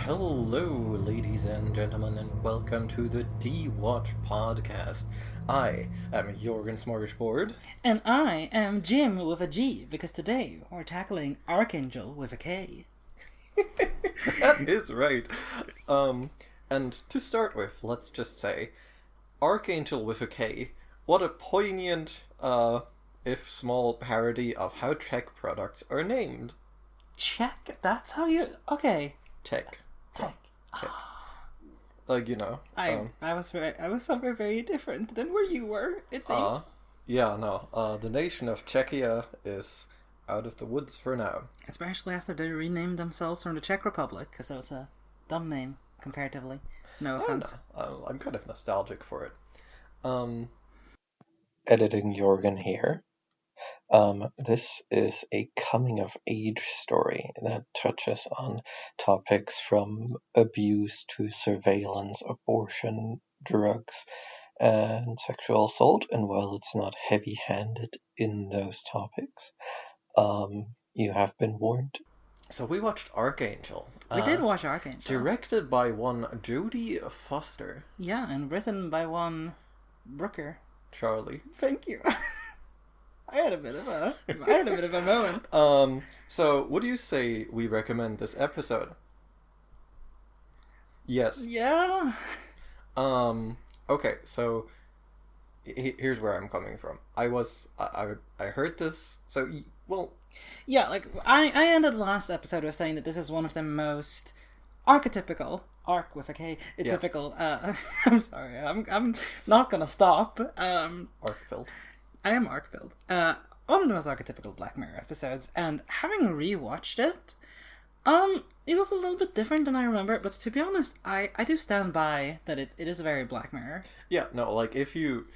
Hello, ladies and gentlemen, and welcome to the DewatchPod podcast. I am Jorgen Smorgasbord. And I am Jim with a G, because today we're tackling Arkangel with a K. That is right. And to start with, let's just say, Arkangel with a K, what a poignant, if small parody of how Czech products are named. Czech? That's how you... Okay. Tech. Tech. Like, you know. I was somewhere very different than where you were, it seems. The nation of Czechia is out of the woods for now. Especially after they renamed themselves from the Czech Republic, because that was a dumb name, comparatively. No offense. I'm kind of nostalgic for it. Editing Jorgen here. This is a coming-of-age story that touches on topics from abuse to surveillance, abortion, drugs, and sexual assault. And while it's not heavy-handed in those topics, you have been warned. So we watched Arkangel. We did watch Arkangel. Directed by one Jodie Foster. Yeah, and written by one Brooker. Charlie. Thank you. I had a bit of a moment. So would you say we recommend this episode? Yes. Yeah. Okay, so here's where I'm coming from. I heard this, yeah, like, I ended the last episode with saying that this is one of the most archetypical, arc with a K, typical, I'm sorry, I'm not gonna stop, arc-filled. I am arc-filled. One of the most archetypical Black Mirror episodes, and having rewatched it, it was a little bit different than I remember, but to be honest, I do stand by that it is very Black Mirror. Yeah, no, like, if you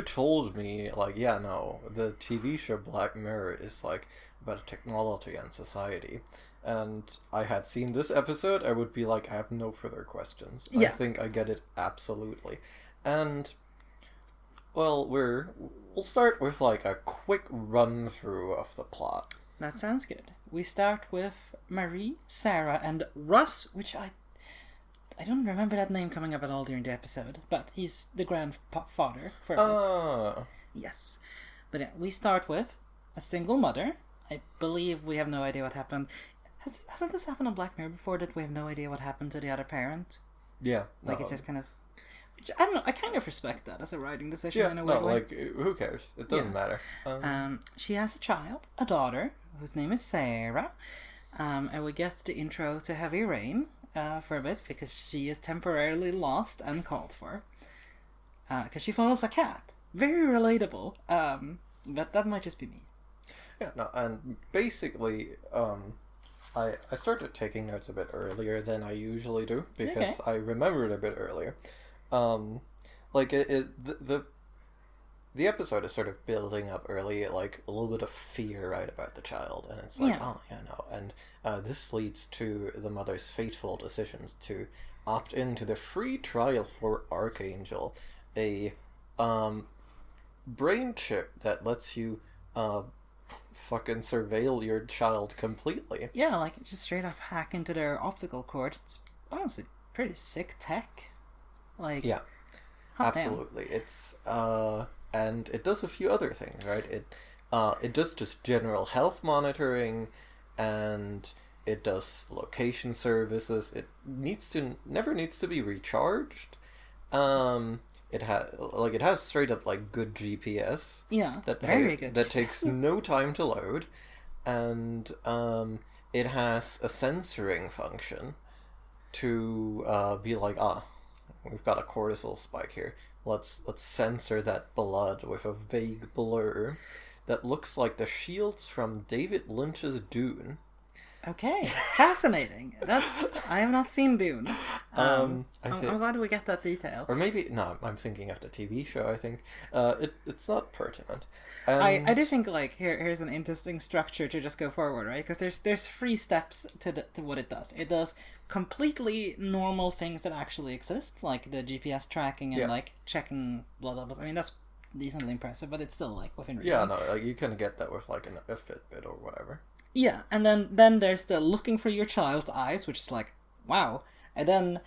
told me, like, yeah, no, the TV show Black Mirror is, like, about technology and society, and I had seen this episode, I would be like, I have no further questions. Yeah. I think I get it absolutely. And, well, we'll start with, like, a quick run-through of the plot. That sounds good. We start with Marie, Sarah, and Russ, which I don't remember that name coming up at all during the episode, but he's the grandfather for a bit. Yes. But yeah, we start with a single mother. I believe we have no idea what happened. Hasn't this happened on Black Mirror before, that we have no idea what happened to the other parent? Yeah. Like, it's just kind of... Which, I don't know, I kind of respect that as a writing decision in a way. Like, who cares? It doesn't matter. She has a child, a daughter, whose name is Sarah, and we get the intro to Heavy Rain for a bit, because she is temporarily lost and called for. Because she follows a cat. Very relatable, but that might just be me. Yeah, no, and basically, I started taking notes a bit earlier than I usually do, because I remembered a bit earlier. The episode is sort of building up early, like, a little bit of fear, right, about the child, and it's like, and this leads to the mother's fateful decisions to opt into the free trial for Arkangel, a brain chip that lets you fucking surveil your child completely. Yeah, like, just straight up hack into their optical cord. It's honestly pretty sick tech. Like, yeah, absolutely. Damn. It's and it does a few other things, right? It does just general health monitoring, and it does location services. It never needs to be recharged. It has straight up, like, good GPS. Yeah, very good. That takes no time to load, and it has a censoring function to be like, we've got a cortisol spike here. Let's censor that blood with a vague blur that looks like the shields from David Lynch's Dune. Okay, fascinating. I have not seen Dune. I'm glad we get that detail. Or maybe I'm thinking of the TV show. I think it's not pertinent. I do think, like, here's an interesting structure to just go forward, right? Because there's 3 steps to what it does. It does completely normal things that actually exist, like the GPS tracking and like checking blood levels. I mean, that's decently impressive, but it's still, like, within reason. Yeah, no, like, you can get that with, like, a Fitbit or whatever. Yeah, and then there's the looking for your child's eyes, which is like, wow, And then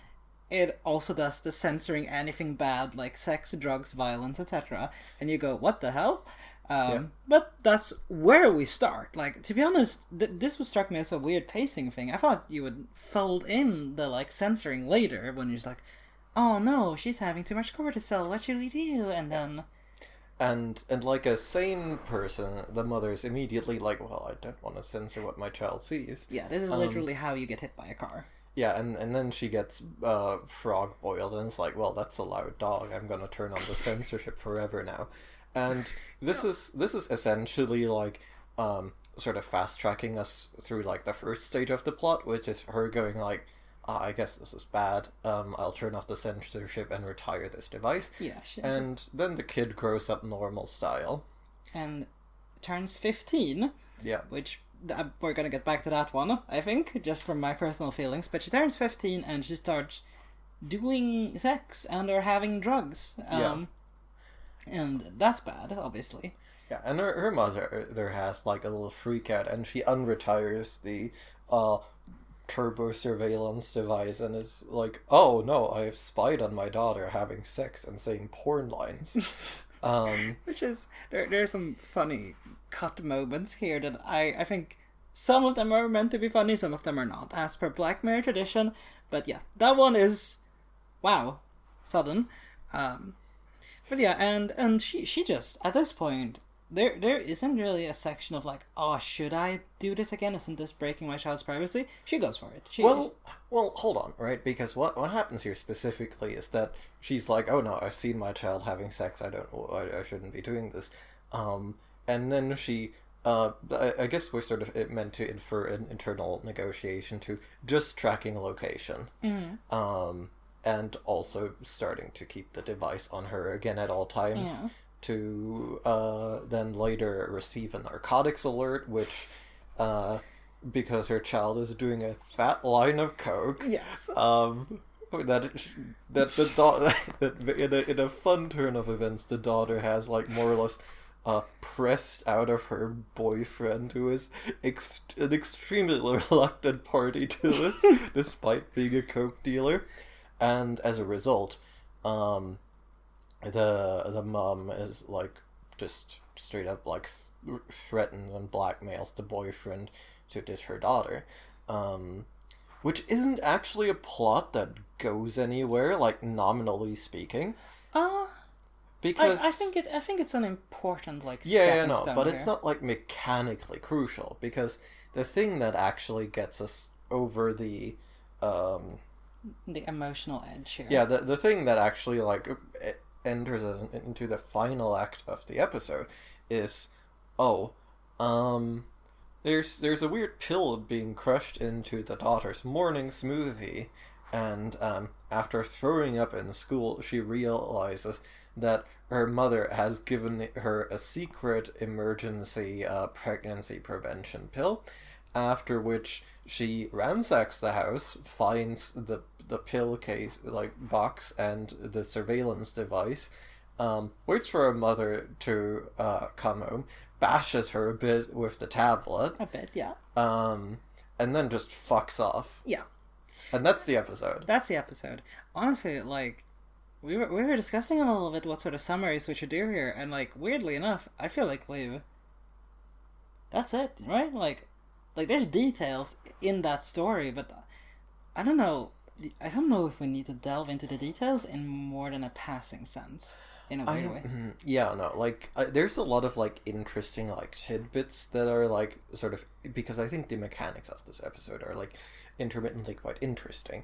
it also does the censoring anything bad, like sex, drugs, violence, etc. And you go, what the hell? But that's where we start. Like, to be honest, this would struck me as a weird pacing thing. I thought you would fold in the, like, censoring later when you're just like, oh no, she's having too much cortisol, what should we do? And then... And like a sane person, the mother's immediately like, well, I don't want to censor what my child sees. Yeah, this is literally how you get hit by a car. Yeah, and then she gets frog boiled, and it's like, well, that's a loud dog. I'm gonna turn on the censorship forever now. And this is essentially like sort of fast tracking us through like the first stage of the plot, which is her going like, I guess this is bad. I'll turn off the censorship and retire this device. Yeah. And then the kid grows up normal style. And turns 15. Yeah. Which, we're gonna get back to that one, I think, just from my personal feelings. But she turns 15 and she starts doing sex and or having drugs. And that's bad, obviously. Yeah, and her mother there has like a little freak out, and she unretires the turbo surveillance device and is like, oh no, I have spied on my daughter having sex and saying porn lines. Which is, there's some funny cut moments here that I think some of them are meant to be funny, some of them are not, as per Black Mirror tradition. But yeah, that one is, wow, sudden. But yeah, and she just, at this point, there isn't really a section of like, oh, should I do this again? Isn't this breaking my child's privacy? She goes for it. Well, hold on, right? Because what happens here specifically is that she's like, oh no, I've seen my child having sex. I shouldn't be doing this. And then she, I guess we're sort of meant to infer an internal negotiation to just tracking location. Mm-hmm. And also starting to keep the device on her again at all times. Yeah. To then later receive a narcotics alert, which, because her child is doing a fat line of coke. Yes. That in a fun turn of events, the daughter has like more or less pressed out of her boyfriend, who is an extremely reluctant party to this, despite being a coke dealer, and as a result, the mom is like just straight up like threatens and blackmails the boyfriend to ditch her daughter, which isn't actually a plot that goes anywhere, like nominally speaking. Because I think it's an important like stepping stone but here. It's not like mechanically crucial, because the thing that actually gets us over the emotional edge here. Yeah, the thing that actually like enters into the final act of the episode is, there's a weird pill being crushed into the daughter's morning smoothie, and after throwing up in school, she realizes that her mother has given her a secret emergency pregnancy prevention pill, after which she ransacks the house, finds the pill case, like, box and the surveillance device, waits for her mother to come home, bashes her a bit with the tablet. A bit, yeah. And then just fucks off. Yeah. And that's the episode. That's the episode. Honestly, like, we were discussing a little bit what sort of summaries we should do here, and, like, weirdly enough, I feel like that's it, right? Like, there's details in that story, but I don't know if we need to delve into the details in more than a passing sense, in a weird way. Yeah, no, like, there's a lot of, like, interesting, like, tidbits that are, like, sort of, because I think the mechanics of this episode are, like, intermittently quite interesting,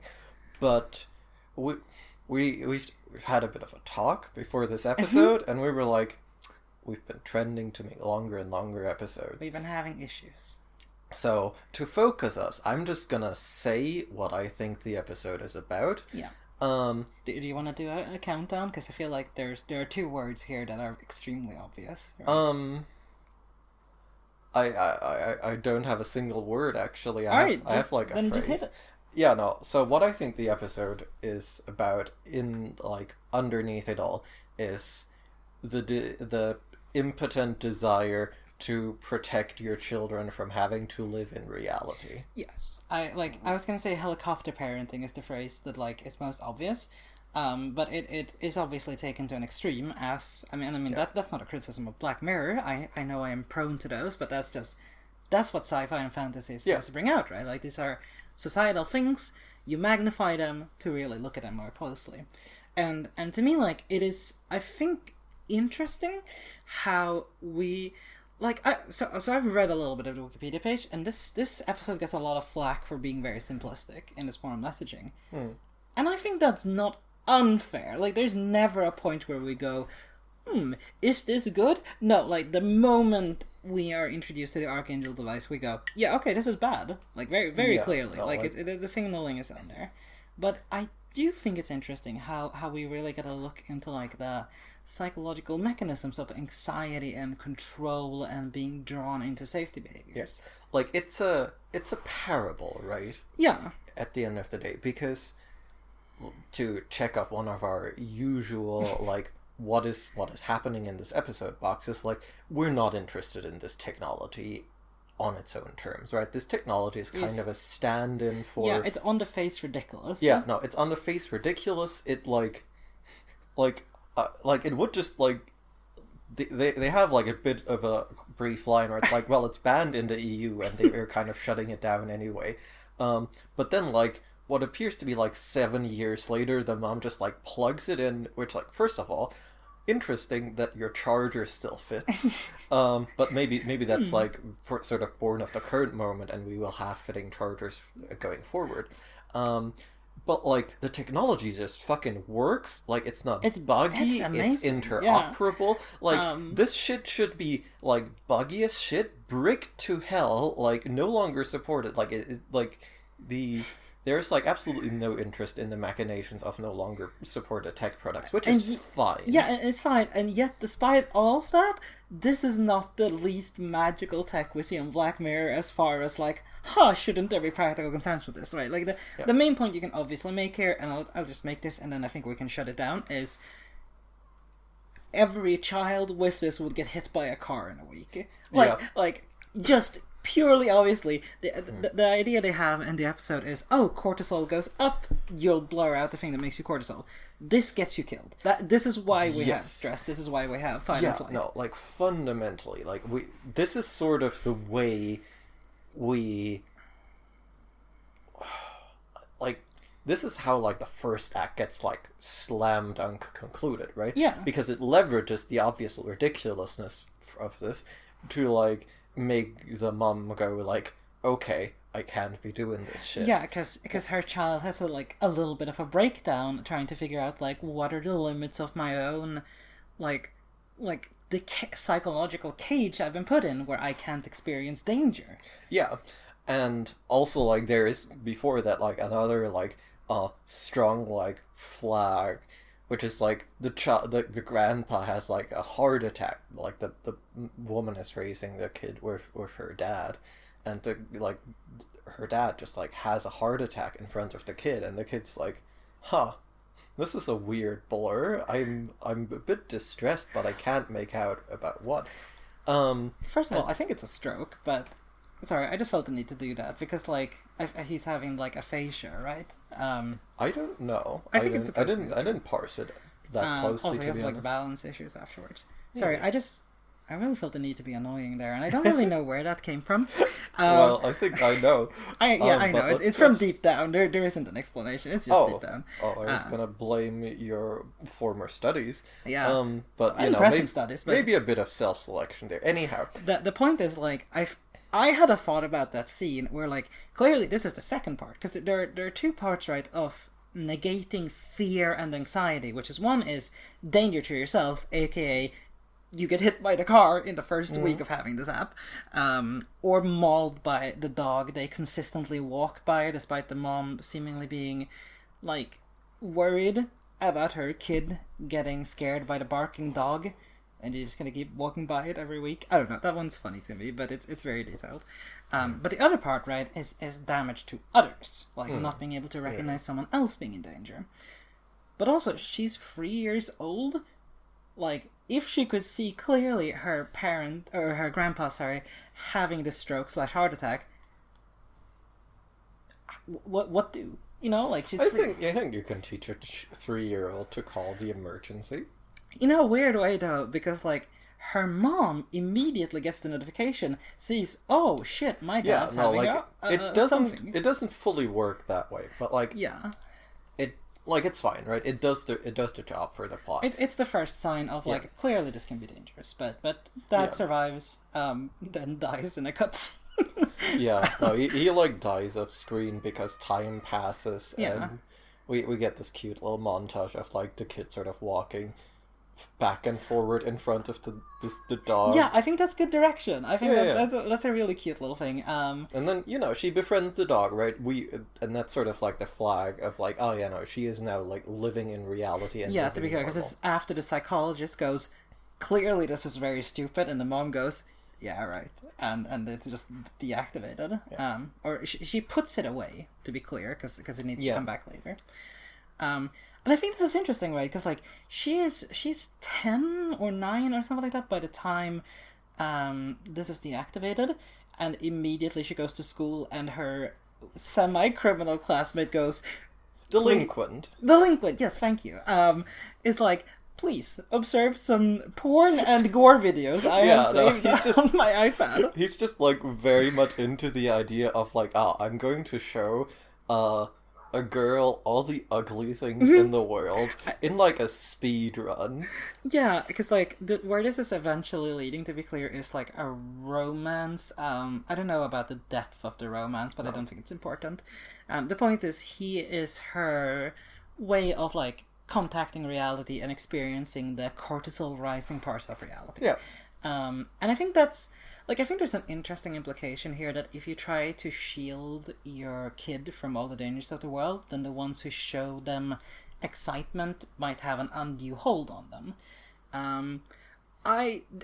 but we've had a bit of a talk before this episode, and we were like, we've been trending to make longer and longer episodes. We've been having issues. So, to focus us, I'm just gonna say what I think the episode is about. Yeah. Do you want to do a countdown? Because I feel like there are two words here that are extremely obvious. Right? I don't have a single word, actually. I have like a then phrase. Just hit it. Yeah, no. So what I think the episode is about, in like underneath it all, is the impotent desire to protect your children from having to live in reality. Yes. I was going to say helicopter parenting is the phrase that, like, is most obvious. But it is obviously taken to an extreme as... I mean, that's not a criticism of Black Mirror. I know I am prone to those, but that's what sci-fi and fantasy is supposed to bring out, right? Like, these are societal things. You magnify them to really look at them more closely. And to me, like, it is, I think, interesting how we... Like, so I've read a little bit of the Wikipedia page, and this episode gets a lot of flack for being very simplistic in its form of messaging. And I think that's not unfair. Like, there's never a point where we go, is this good? No, like, the moment we are introduced to the Arkangel device, we go, yeah, okay, this is bad. Like, very, very clearly. No, like, the signaling is in there. But I do think it's interesting how we really get a look into, like, the psychological mechanisms of anxiety and control and being drawn into safety behaviors. Yes. Like, it's a parable, right? Yeah. At the end of the day, because to check off one of our usual, like, what is happening in this episode boxes, like, we're not interested in this technology on its own terms, right? This technology is kind of a stand-in for... Yeah, it's on the face ridiculous. Yeah, no, it's on the face ridiculous. It, like it would just, like, they have, like, a bit of a brief line where it's like, well, it's banned in the EU and they're kind of shutting it down anyway. But then, like, what appears to be, like, 7 years later, the mom just, like, plugs it in, which, like, first of all, interesting that your charger still fits. But maybe that's, like, sort of born of the current moment, and we will have fitting chargers going forward. But, like, the technology just fucking works. Like, it's not buggy, it's interoperable. Yeah. Like, this shit should be, like, buggy as shit, brick to hell, like, no longer supported. Like, there's, like, absolutely no interest in the machinations of no longer supported tech products, which is fine. Yeah, it's fine. And yet, despite all of that, this is not the least magical tech we see on Black Mirror as far as, like, shouldn't there be practical consumption of this, right? Like, the main point you can obviously make here, and I'll just make this, and then I think we can shut it down, is every child with this would get hit by a car in a week. Like, just... Purely, obviously, the idea they have in the episode is, cortisol goes up, you'll blur out the thing that makes you cortisol. This gets you killed. This is why we have stress. This is why we have fight and flight. No, like, fundamentally, like, this is sort of the way we... Like, this is how, like, the first act gets, like, slam dunk concluded, right? Yeah. Because it leverages the obvious ridiculousness of this to, like... make the mom go, like, okay, I can't be doing this shit. Yeah, because her child has a little bit of a breakdown trying to figure out, like, what are the limits of my own, like the psychological cage I've been put in where I can't experience danger. Yeah, and also, like, there is, before that, like, another, like, strong, like, flag, which is, like, the grandpa has, like, a heart attack. Like, the woman is raising the kid with her dad, and her dad just, like, has a heart attack in front of the kid, and the kid's like, this is a weird blur. I'm a bit distressed, but I can't make out about what. First of all, I think it's a stroke, but... Sorry, I just felt the need to do that, because, like, he's having, like, aphasia, right? I don't know. I think it's supposed to be. I didn't parse it that closely, also, he has, to be like, honest. balance issues afterwards. Sorry, I really felt the need to be annoying there, and I don't really know where that came from. Well, I think I know. I know. It's from deep down. There isn't an explanation. It's just deep down. I was going to blame your former studies. Yeah. But, you know, maybe a bit of self-selection there. Anyhow. The point is, like, I had a thought about that scene where, like, clearly this is the second part, because there are two parts, right, of negating fear and anxiety, which is one is danger to yourself, aka you get hit by the car in the first week of having this app, or mauled by the dog they consistently walk by, despite the mom seemingly being, like, worried about her kid getting scared by the barking dog, and you're just gonna keep walking by it every week. I don't know, that one's funny to me, but it's very detailed. But the other part, right, is damage to others, like not being able to recognize someone else being in danger. But also, she's 3 years old. Like, if she could see clearly her parent, or her grandpa, sorry, having this stroke/heart attack, what do? You know, like, she's... I think you can teach a 3-year-old to call the emergency. In a weird way, though, because, like, her mom immediately gets the notification, sees, oh shit, my dad's having something. It doesn't fully work that way, but like, yeah, it's fine, right? It does the job for the plot. It's the first sign of like, clearly this can be dangerous, but dad survives, then dies in a cutscene. Yeah, no, he like dies off screen because time passes, and we get this cute little montage of like the kid sort of walking back and forward in front of the dog. Yeah, I think that's good direction. I think that's a really cute little thing. And then, you know, she befriends the dog, right? And that's sort of like the flag of like, oh yeah, no, she is now like living in reality. And to be clear, because it's after the psychologist goes, clearly this is very stupid, and the mom goes, yeah, right, and it's just deactivated. Yeah. Or she puts it away, to be clear, because it needs to come back later. And I think this is interesting, right? Because like she's 10 or 9 or something like that by the time this is deactivated, and immediately she goes to school, and her semi-criminal classmate goes, delinquent. Yes, thank you. Is like, please observe some porn and gore videos. I have saved on my iPad. He's just like very much into the idea of like, I'm going to show a girl all the ugly things in the world in like a speed run. Yeah, because like where this is eventually leading, to be clear, is like a romance. I don't know about the depth of the romance, but I don't think it's important. The point is, he is her way of like contacting reality and experiencing the cortisol rising part of reality. Yeah. And I think that's... Like, I think there's an interesting implication here that if you try to shield your kid from all the dangers of the world, then the ones who show them excitement might have an undue hold on them.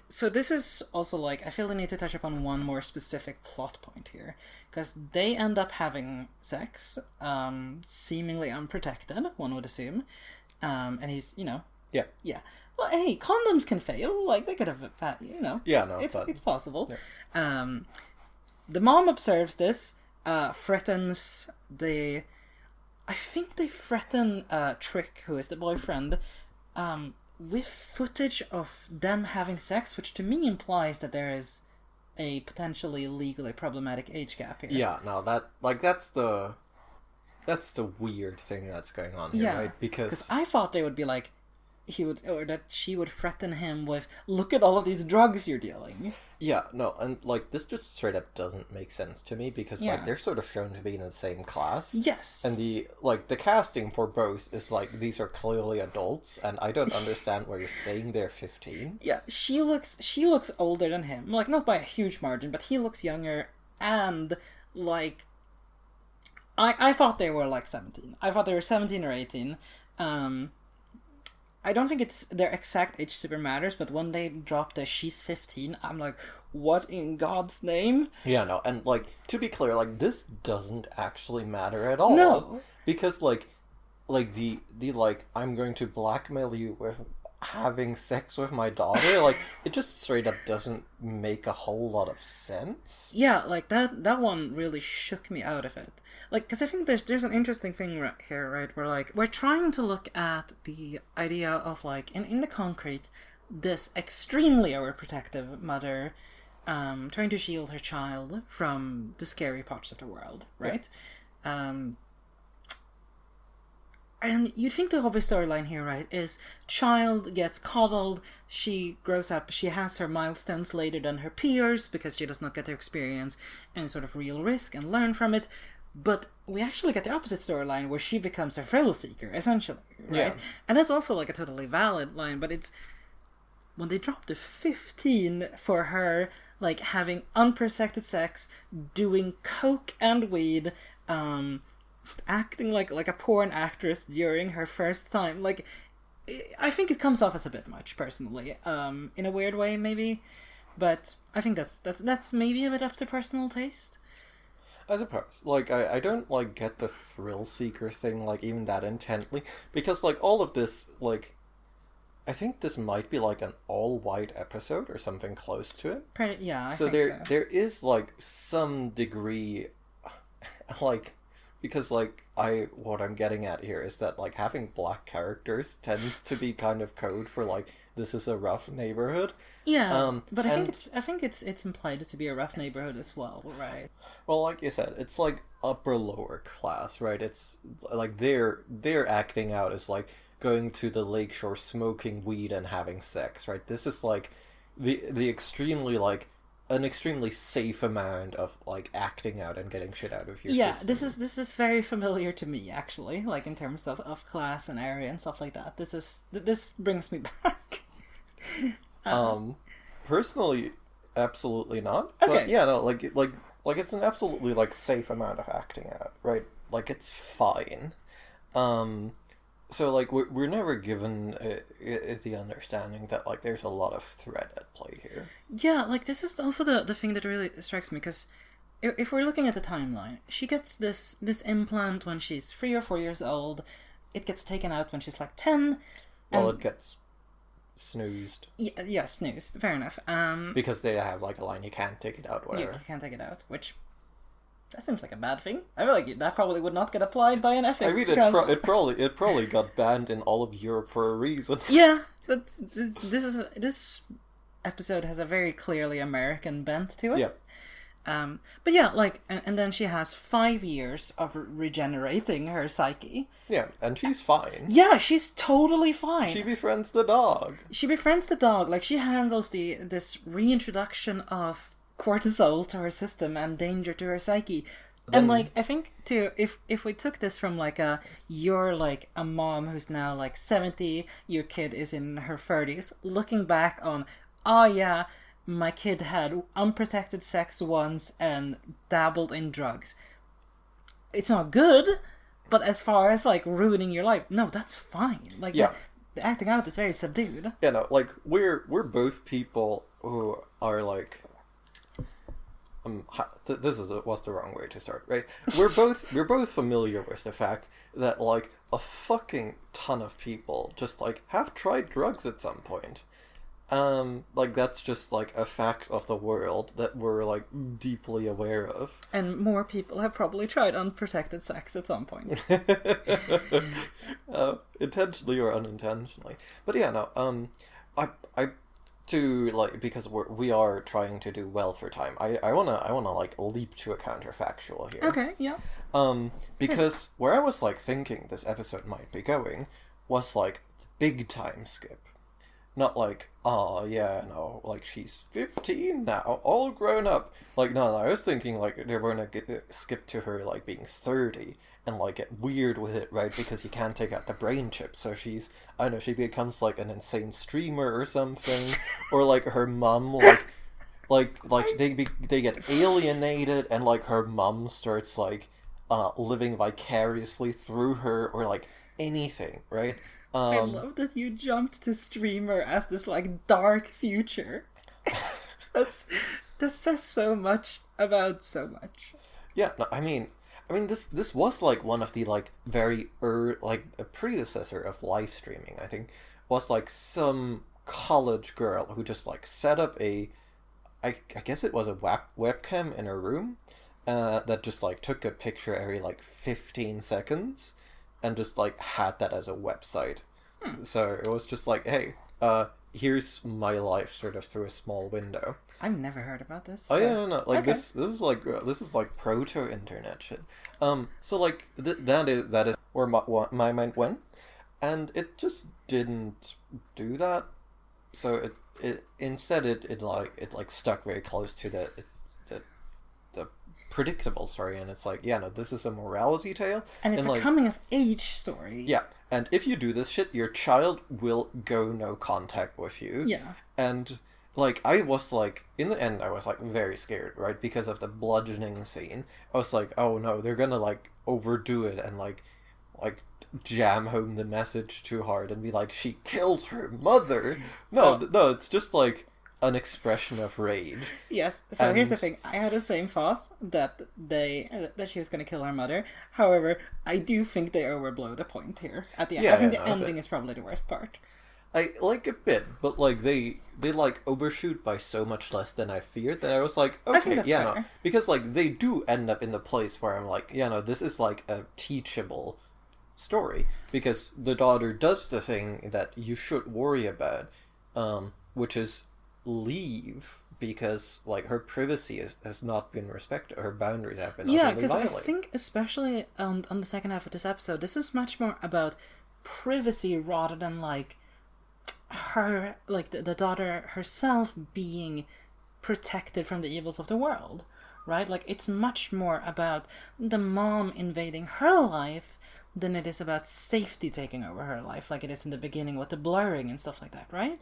So this is also like, I feel the need to touch upon one more specific plot point here, because they end up having sex, seemingly unprotected, one would assume, and he's, you know... Yeah. Well, hey, condoms can fail. Like, they could have, you know. Yeah, no, it's possible. Yeah. The mom observes this, threatens I think they threaten Trick, who is the boyfriend, with footage of them having sex, which to me implies that there is a potentially legally problematic age gap here. Yeah, no, that's the weird thing that's going on here, right? Because I thought they would be like, that she would threaten him with, look at all of these drugs you're dealing. Yeah, no, and like this just straight up doesn't make sense to me, because like they're sort of shown to be in the same class. Yes. And the casting for both is like, these are clearly adults, and I don't understand why you're saying they're 15. Yeah, she looks older than him, like not by a huge margin, but he looks younger, and like I thought they were like 17. I thought they were 17 or 18. I don't think it's their exact age super matters, but when they drop the she's 15, I'm like, what in God's name? Yeah, no, and like, to be clear, like, this doesn't actually matter at all. No. Because like the like, I'm going to blackmail you with having sex with my daughter, like, it just straight up doesn't make a whole lot of sense. Yeah, like, that one really shook me out of it. Like, because I think there's an interesting thing right here, right, where, like, we're trying to look at the idea of, like, in the concrete, this extremely overprotective mother trying to shield her child from the scary parts of the world, right? Yeah. And you'd think the obvious storyline here, right, is child gets coddled, she grows up, she has her milestones later than her peers because she does not get to experience any sort of real risk and learn from it. But we actually get the opposite storyline where she becomes a thrill seeker, essentially, right? Yeah. And that's also like a totally valid line, but it's when they drop to 15 for her, like, having unprotected sex, doing coke and weed, acting like a porn actress during her first time. Like, I think it comes off as a bit much, personally, in a weird way, maybe. But I think that's maybe a bit up to personal taste. I suppose. Like, I don't, like, get the thrill seeker thing, like, even that intently. Because, like, all of this, like, I think this might be like an all-white episode or something close to it. I so think so. There is like some degree, like, because like what I'm getting at here is that like having black characters tends to be kind of code for like this is a rough neighborhood. Yeah, but I think it's implied to be a rough neighborhood as well, right? Well, like you said, it's like upper lower class, right? It's like they're acting out as like going to the lakeshore, smoking weed and having sex, right? This is like the extremely like an extremely safe amount of like acting out and getting shit out of your system. This is very familiar to me actually, like in terms of class and area and stuff like that. This brings me back. Personally, absolutely not. Okay. But yeah, no, like it's an absolutely like safe amount of acting out, right? Like it's fine. So like we're never given the understanding that like there's a lot of threat at play here. Yeah, like this is also the thing that really strikes me, because if we're looking at the timeline, she gets this implant when she's 3 or 4 years old. It gets taken out when she's like 10. Well, it gets snoozed. Yeah, snoozed. Fair enough. Because they have like a line, you can't take it out, whatever. You can't take it out, which that seems like a bad thing. I feel like that probably would not get applied by an ethics. I mean, it probably got banned in all of Europe for a reason. Yeah, this episode has a very clearly American bent to it. Yeah. But yeah, like, and then she has 5 years of regenerating her psyche. Yeah, and she's fine. Yeah, she's totally fine. She befriends the dog. Like, she handles this reintroduction of cortisol to her system and danger to her psyche. And like, I think too, if we took this from like you're like a mom who's now like 70, your kid is in her 30s, looking back on, oh yeah, my kid had unprotected sex once and dabbled in drugs. It's not good, but as far as like ruining your life, no, that's fine. Like, yeah. The acting out is very subdued. Yeah, no, like we're both people who are like, was the wrong way to start, right? We're both familiar with the fact that like a fucking ton of people just like have tried drugs at some point. Like that's just like a fact of the world that we're like deeply aware of. And more people have probably tried unprotected sex at some point. Intentionally or unintentionally. But yeah, no, I to like, because we are trying to do well for time, I wanna like leap to a counterfactual here. Okay, yeah. Because where I was like thinking this episode might be going was like the big time skip. Not like, oh yeah, no, like she's 15 now, all grown up. Like, no, I was thinking like they're gonna skip to her like being 30 and like get weird with it, right? Because you can't take out the brain chip, so she's, I don't know, she becomes like an insane streamer or something, or like her mom like they get alienated and like her mom starts like living vicariously through her, or like anything, right? I love that you jumped to streamer as this like dark future. That says so much about so much. Yeah, no, I mean this was like one of the like very like a predecessor of live streaming. I think was like some college girl who just like set up I guess it was a webcam in her room that just like took a picture every like 15 seconds. And just like had that as a website. So it was just like, hey, here's my life sort of through a small window. I've never heard about this. Oh yeah, no, like okay. This is like proto internet shit. So like that is where my mind went, and it just didn't do that. So it instead it stuck very close to the predictable story, and it's like, yeah, no, this is a morality tale, and it's a coming of age story. Yeah, and if you do this shit, your child will go no contact with you. Yeah, and like I was like, in the end, I was like very scared, right, because of the bludgeoning scene. I was like, oh no, they're gonna like overdo it and like jam home the message too hard and be like, she killed her mother. No, it's just like an expression of rage. Yes. So here's the thing. I had the same thought that she was going to kill her mother. However, I do think they overblow the point here at the end. I think the ending is probably the worst part. I like a bit, but like they like overshoot by so much less than I feared that I was like, okay, yeah, no, because like they do end up in the place where I'm like, yeah, no, this is like a teachable story, because the daughter does the thing that you should worry about, which is leave, because like her privacy has not been respected, her boundaries have been utterly violated. Yeah, because I think especially on the second half of this episode, this is much more about privacy rather than like her, like the daughter herself being protected from the evils of the world, right? Like it's much more about the mom invading her life than it is about safety taking over her life, like it is in the beginning with the blurring and stuff like that, right?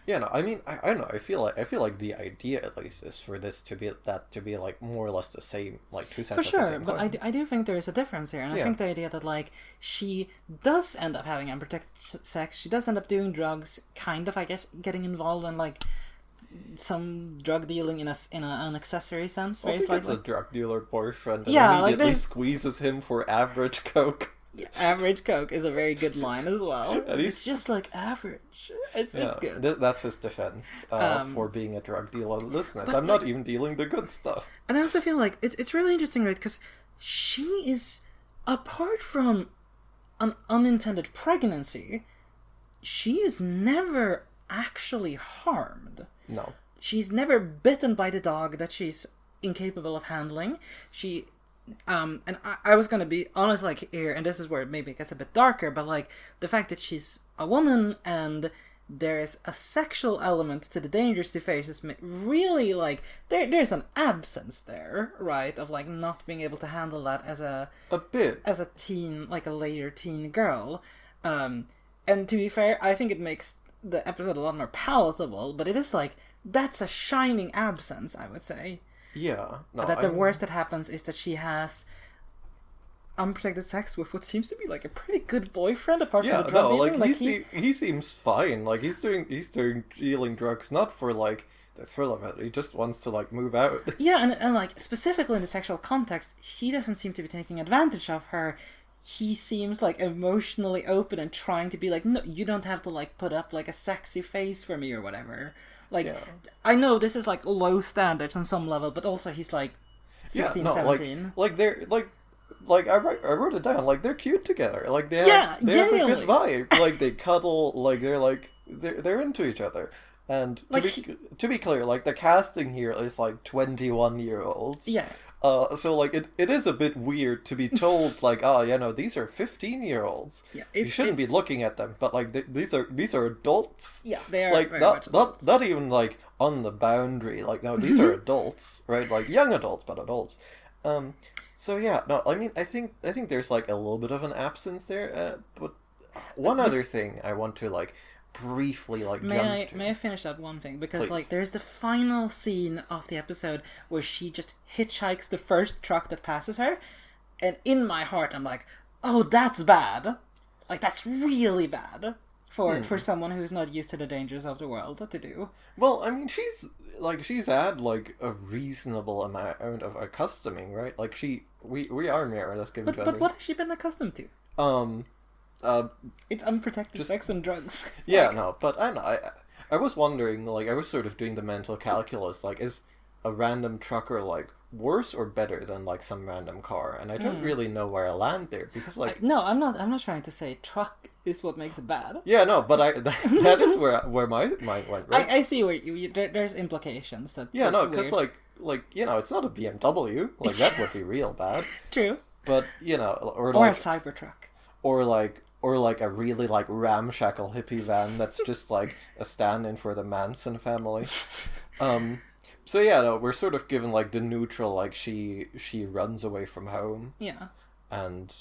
Yeah, no, I mean, I don't know. I feel like the idea, at least, is for this to be like more or less the same, like two sides. For sure, of the same coin. But I do think there is a difference here, and I think the idea that like she does end up having unprotected sex, she does end up doing drugs, kind of, I guess, getting involved in like some drug dealing in an accessory sense. Very slightly. Gets a drug dealer boyfriend and immediately like squeezes him for average coke. Yeah, average coke is a very good line as well. It's just like average. It's good. That's his defense for being a drug dealer. Listen, I'm not even dealing the good stuff. And I also feel like it's really interesting, right? Because she is, apart from an unintended pregnancy, she is never actually harmed. No. She's never bitten by the dog that she's incapable of handling. She... and I was gonna be honest, like, here, and this is where it maybe gets a bit darker, but like the fact that she's a woman and there's a sexual element to the dangers she faces, really, like, there's an absence there, right, of like not being able to handle that as a bit as a teen, like a later teen girl. And to be fair, I think it makes the episode a lot more palatable, but it is like that's a shining absence, I would say. Yeah. No, that the worst that happens is that she has unprotected sex with what seems to be like a pretty good boyfriend, apart from the drug dealing. Like he seems fine. Like he's dealing drugs not for like the thrill of it. He just wants to like move out. Yeah, and like specifically in the sexual context, he doesn't seem to be taking advantage of her. He seems like emotionally open and trying to be like, no, you don't have to like put up like a sexy face for me or whatever. Like, I know this is, like, low standards on some level, but also he's, like, 16, 17. Like, they're, like I wrote it down, like, they're cute together. Like, they have a good vibe. Like, they cuddle, like, they're into each other. And to be clear, like, the casting here is, like, 21-year-olds. Yeah. So, like, it is a bit weird to be told, like, these are 15-year-olds. Yeah, you shouldn't be looking at them, but, like, these are adults. Yeah, they are like, very much adults. Not even, like, on the boundary. Like, no, these are adults, right? Like, young adults, but adults. So, yeah, no, I mean, I think there's, like, a little bit of an absence there, but one other thing I want to, like, briefly may I finish that one thing, because please. Like there's the final scene of the episode where she just hitchhikes the first truck that passes her, and in my heart I'm like, oh, that's bad, like that's really bad for someone who's not used to the dangers of the world to do. Well, I mean, she's had like a reasonable amount of accustoming, right? Like we are near this given. But what has she been accustomed to? It's unprotected sex and drugs. Yeah, like, no, but I don't know. I was wondering, like, I was sort of doing the mental calculus, like, is a random trucker, like, worse or better than, like, some random car? And I don't really know where I land there, because, like... No, I'm not trying to say truck is what makes it bad. Yeah, no, but that is where my mind went, right? I see where there's implications that... Yeah, no, because, like, it's not a BMW. Like, that would be real bad. True. But, or a Cybertruck. Or like a really like ramshackle hippie van that's just like a stand-in for the Manson family. So yeah, no, we're sort of given like the neutral, like she runs away from home. Yeah. And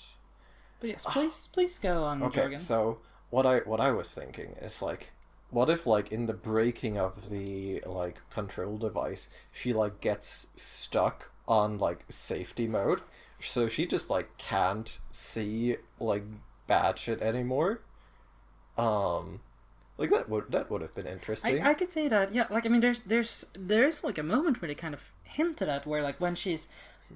but yes, please go on. Okay, Jorgen. So what I was thinking is like, what if like in the breaking of the like control device, she like gets stuck on like safety mode. So she just like can't see like bad shit anymore. Like that would have been interesting. I could say that. Yeah, like I mean, there's like a moment where they kind of hinted at where like when she's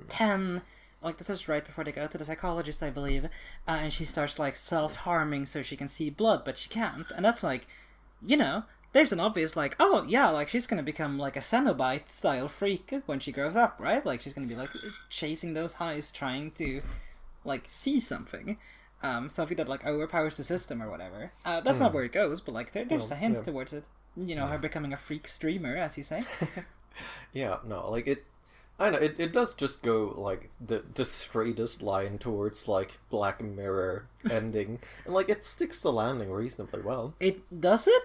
10, like this is right before they go to the psychologist, I believe, and she starts like self-harming so she can see blood, but she can't, and that's like you know, there's an obvious, like, oh, yeah, like, she's gonna become, like, a Cenobite-style freak when she grows up, right? Like, she's gonna be, like, chasing those highs, trying to, like, see something. Something that, like, overpowers the system or whatever. That's not where it goes, but, like, there's a hint towards it. You know, her becoming a freak streamer, as you say. Yeah, no, like, I know, it does just go, like, the straightest line towards, like, Black Mirror ending. And, like, it sticks the landing reasonably well. It does it?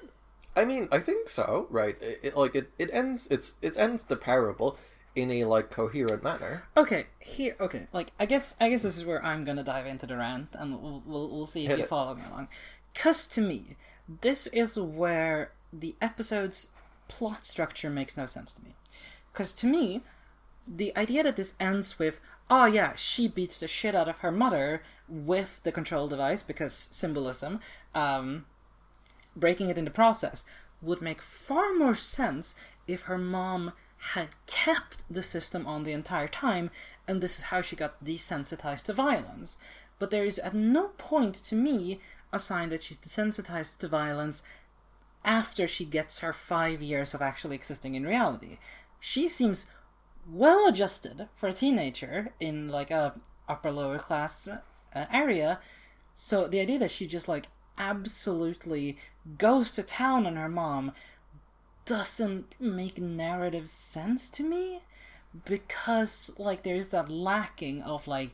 I mean, I think so, right? It ends the parable in a, like, coherent manner. Okay, like, I guess this is where I'm gonna dive into the rant, and we'll see if you follow me along. 'Cause to me, this is where the episode's plot structure makes no sense to me. 'Cause to me, the idea that this ends with, oh yeah, she beats the shit out of her mother with the control device, because symbolism, breaking it in the process, would make far more sense if her mom had kept the system on the entire time, and this is how she got desensitized to violence. But there is at no point to me a sign that she's desensitized to violence after she gets her 5 years of actually existing in reality. She seems well adjusted for a teenager in, like, a upper lower class area. So the idea that she just, like, absolutely goes to town on her mom doesn't make narrative sense to me, because, like, there's that lacking of, like,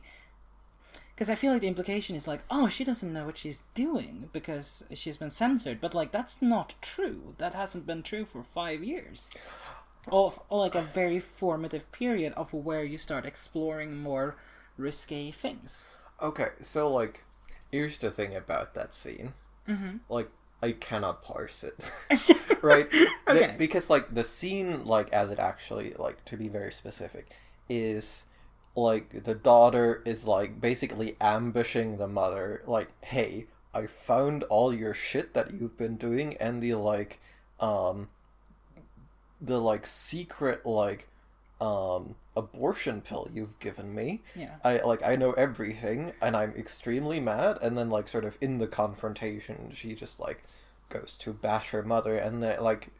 because I feel like the implication is, like, oh, she doesn't know what she's doing because she's been censored, but, like, that's not true. That hasn't been true for 5 years. Of, like, a very formative period of where you start exploring more risque things. Okay, so, like, here's the thing about that scene. Mm-hmm. Like, I cannot parse it. Right? Okay. Because, like, the scene, like, as it actually, like, to be very specific, is, like, the daughter is, like, basically ambushing the mother, like, hey, I found all your shit that you've been doing, and the, like, secret, like, abortion pill you've given me. Yeah. I know everything, and I'm extremely mad, and then, like, sort of in the confrontation, she just, like, goes to bash her mother, and then, like,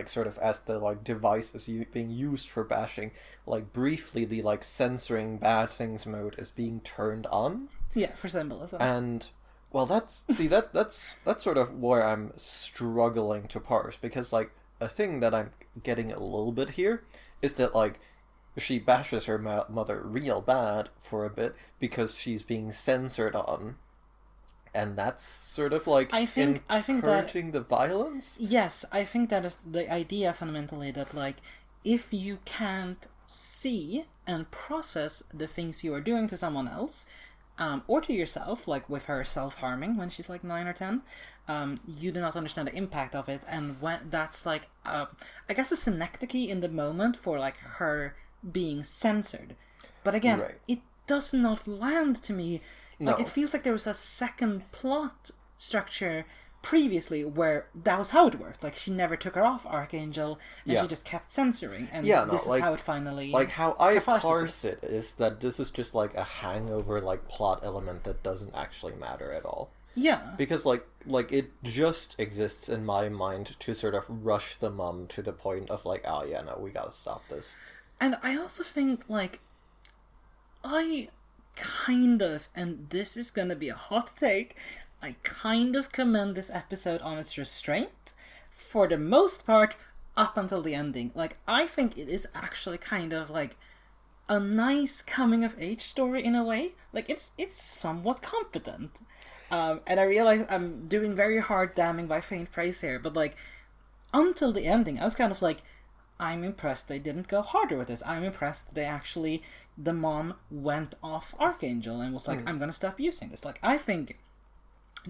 sort of as the, like, device is being used for bashing, like, briefly the, like, censoring bad things mode is being turned on. Yeah, for symbolism. And, well, that's sort of where I'm struggling to parse, because, like, a thing that I'm getting a little bit here is that, like, she bashes her mother real bad for a bit because she's being censored on, and that's sort of, like, I think encouraging the violence? Yes, I think that is the idea fundamentally, that, like, if you can't see and process the things you are doing to someone else, or to yourself, like with her self-harming when she's like 9 or 10, you do not understand the impact of it, and when that's, like, I guess a synecdoche in the moment for, like, her being censored. But again, right. It does not land to me. Like, No. it feels like there was a second plot structure previously where that was how it worked. Like, she never took her off Arkangel, and she just kept censoring, and this is how it finally... Like, how I parse it is that this is just, like, a hangover, like, plot element that doesn't actually matter at all. Yeah. Because, like, it just exists in my mind to sort of rush the mom to the point of, like, oh, yeah, no, we gotta stop this. And I also think, like, I kind of, and this is gonna be a hot take, I kind of commend this episode on its restraint, for the most part, up until the ending. Like, I think it is actually kind of, like, a nice coming-of-age story in a way. Like, it's somewhat competent. And I realize I'm doing very hard damning by faint praise here, but, like, until the ending, I was kind of like, I'm impressed they didn't go harder with this. I'm impressed they actually, the mom went off Arkangel and was like, I'm gonna stop using this. Like, I think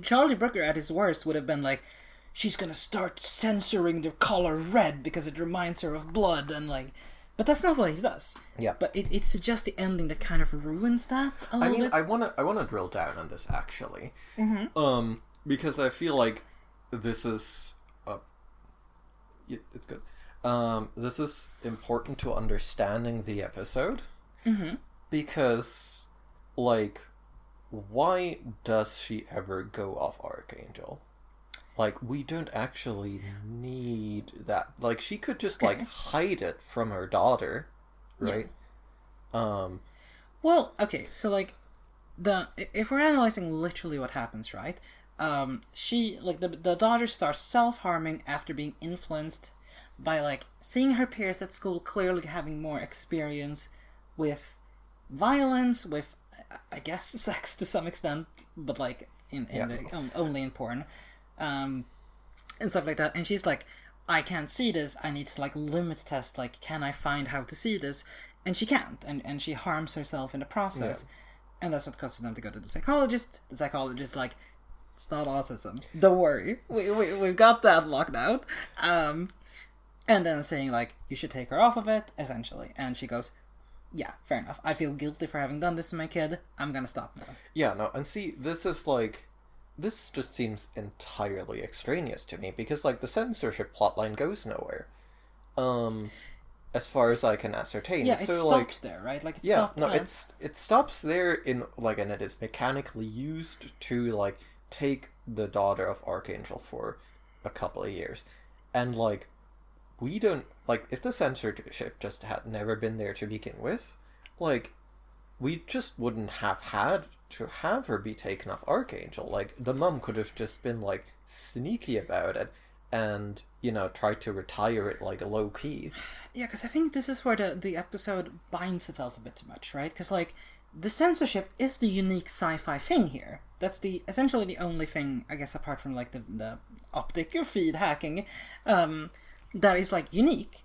Charlie Brooker at his worst would have been like, she's gonna start censoring the color red because it reminds her of blood, and, like, but that's not what he does. Yeah. But it's just the ending that kind of ruins that a little bit. I wanna drill down on this, actually. Mm-hmm. Because I feel like this is it's good. This is important to understanding the episode. Mm-hmm. Because, like, why does she ever go off Arkangel? like, we don't actually need that. Like, she could just, Okay. like, hide it from her daughter, right? Well, okay, so, like, if we're analyzing literally what happens, right? She, like, the daughter starts self-harming after being influenced by, like, seeing her peers at school clearly having more experience with violence, with, I guess, sex to some extent, but, like, only in porn, and stuff like that. And she's like, I can't see this, I need to, like, limit test, like, can I find how to see this? And she can't, and she harms herself in the process. Yeah. And that's what causes them to go to the psychologist. The psychologist, like, it's not autism. Don't worry. We've got that locked out. And then saying, like, you should take her off of it, essentially. And she goes, yeah, fair enough. I feel guilty for having done this to my kid. I'm gonna stop now. Yeah, no, and see, this is, like... This just seems entirely extraneous to me, because, like, the censorship plotline goes nowhere. As far as I can ascertain. Yeah, it so, stops there, right? Like, it stops there in, like, and it is mechanically used to, like, take the daughter of Arkangel for a couple of years. And, like, we don't, like, if the censorship just had never been there to begin with, like, we just wouldn't have had to have her be taken off Arkangel. Like, the mom could have just been, like, sneaky about it and, you know, tried to retire it, like, low-key. Yeah, because I think this is where the episode binds itself a bit too much, right? Because, like, the censorship is the unique sci-fi thing here. That's essentially the only thing, I guess, apart from, like, the optic feed hacking, that is, like, unique.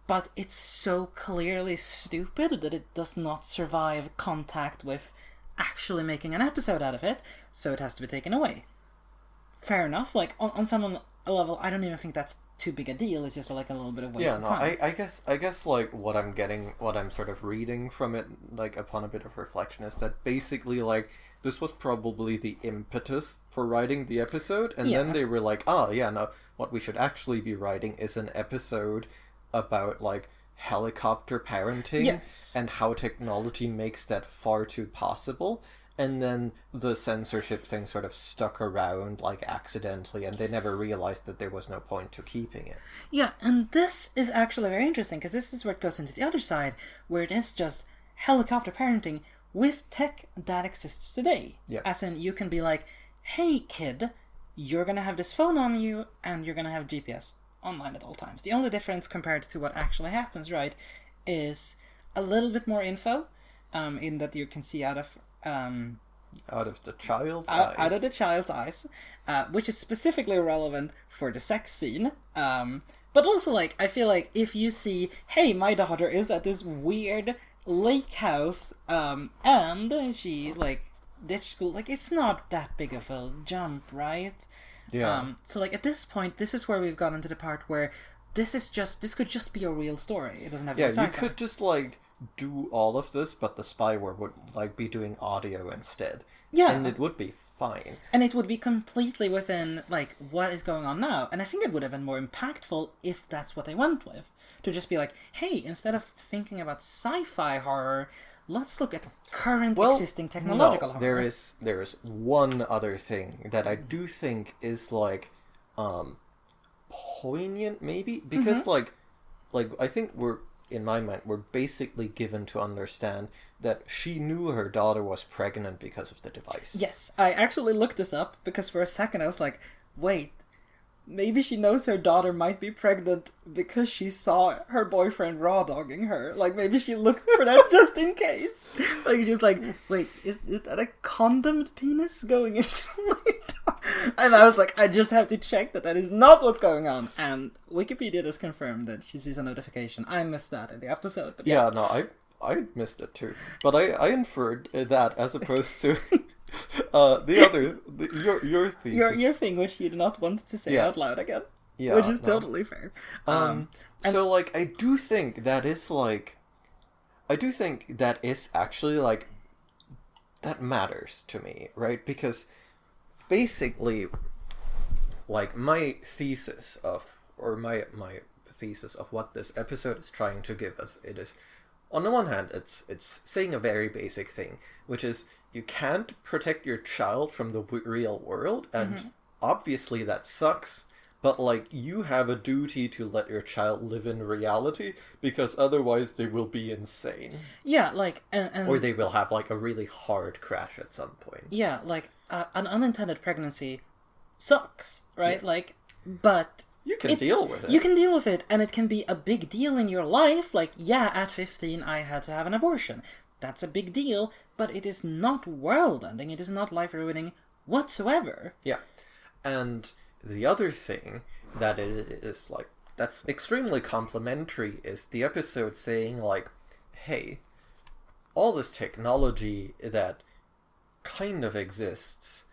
But it's so clearly stupid that it does not survive contact with actually making an episode out of it, so it has to be taken away. Fair enough. Like, on some level, I don't even think that's too big a deal. It's just, like, a little bit of waste of time. I guess, like, what I'm sort of reading from it, like, upon a bit of reflection, is that basically, like, this was probably the impetus for writing the episode, and then they were like, what we should actually be writing is an episode about, like, helicopter parenting and how technology makes that far too possible. And then the censorship thing sort of stuck around, like, accidentally, and they never realized that there was no point to keeping it. Yeah, and this is actually very interesting, because this is where it goes into the other side, where it is just helicopter parenting with tech that exists today. Yeah. As in, you can be like, hey, kid, you're gonna have this phone on you, and you're gonna have GPS online at all times. The only difference compared to what actually happens, right, is a little bit more info, in that you can see out of the child's eyes. Out of the child's eyes, which is specifically relevant for the sex scene. But also, like, I feel like if you see, hey, my daughter is at this weird lake house, and she, like, ditched school, like, it's not that big of a jump, right? Yeah. So, like, at this point, this is where we've gotten to the part where this could just be a real story. It doesn't have to be sci-fi. Yeah, you could just, like, do all of this, but the spyware would, like, be doing audio instead. Yeah. And it would be fine. And it would be completely within, like, what is going on now. And I think it would have been more impactful if that's what they went with. To just be like, hey, instead of thinking about sci-fi horror, let's look at current existing technological horror. There is one other thing that I do think is, like, poignant, maybe? Because, like, I think in my mind, we're basically given to understand that she knew her daughter was pregnant because of the device. Yes, I actually looked this up because for a second I was like, wait, maybe she knows her daughter might be pregnant because she saw her boyfriend raw dogging her. Like, maybe she looked for that just in case. Like, she's like, wait, is that a condomed penis going into my daughter? And I was like, I just have to check that is not what's going on. And Wikipedia does confirm that she sees a notification. I missed that in the episode. But yeah, no, I missed it too. But I inferred that as opposed to your thesis. Your thing, which you do not want to say out loud again. Yeah, which is totally fair. So, like, I do think that is actually, like, that matters to me, right? Because basically, like, my thesis of what this episode is trying to give us, it is, on the one hand, it's saying a very basic thing, which is you can't protect your child from the real world, and obviously that sucks, but, like, you have a duty to let your child live in reality, because otherwise they will be insane. Yeah, like, and or they will have, like, a really hard crash at some point. Yeah, like, an unintended pregnancy sucks, right? Yeah. Like, but... You can deal with it. You can deal with it, and it can be a big deal in your life. Like, yeah, at 15 I had to have an abortion. That's a big deal, but it is not world-ending. It is not life-ruining whatsoever. Yeah. And the other thing that it is, like, that's extremely complimentary is the episode saying, like, hey, all this technology that kind of exists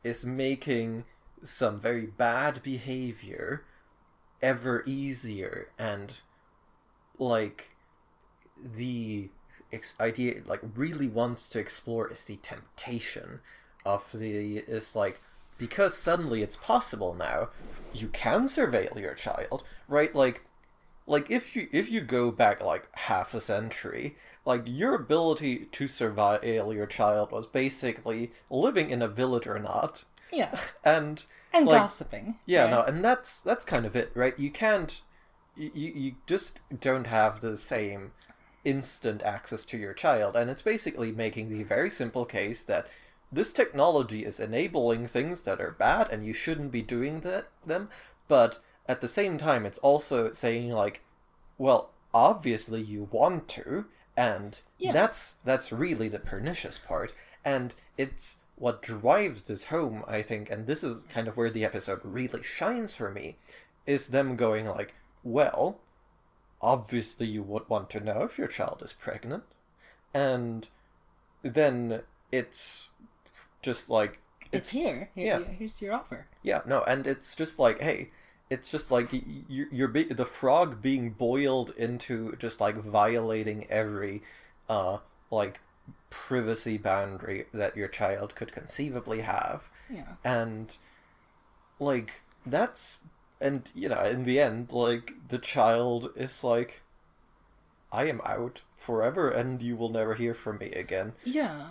is making some very bad behavior ever easier, and, like, the idea, like, really wants to explore is the temptation of is, like, because suddenly it's possible now, you can surveil your child, right? Like if you go back, like, half a century, like, your ability to surveil your child was basically living in a village or not. Yeah. And like, gossiping. Yeah, right? No, and that's kind of it, right? You can't... You just don't have the same instant access to your child, and it's basically making the very simple case that this technology is enabling things that are bad, and you shouldn't be doing them, but at the same time, it's also saying, like, well, obviously you want to, and that's really the pernicious part, and it's what drives this home, I think, and this is kind of where the episode really shines for me, is them going, like, well, obviously you would want to know if your child is pregnant, and then it's just like... It's here. Here's your offer. Yeah, no, and it's just like, hey, it's just like you're the frog being boiled into just, like, violating every, like, privacy boundary that your child could conceivably have. Yeah. And, like, that's... And, you know, in the end, like, the child is like, I am out forever and you will never hear from me again. Yeah.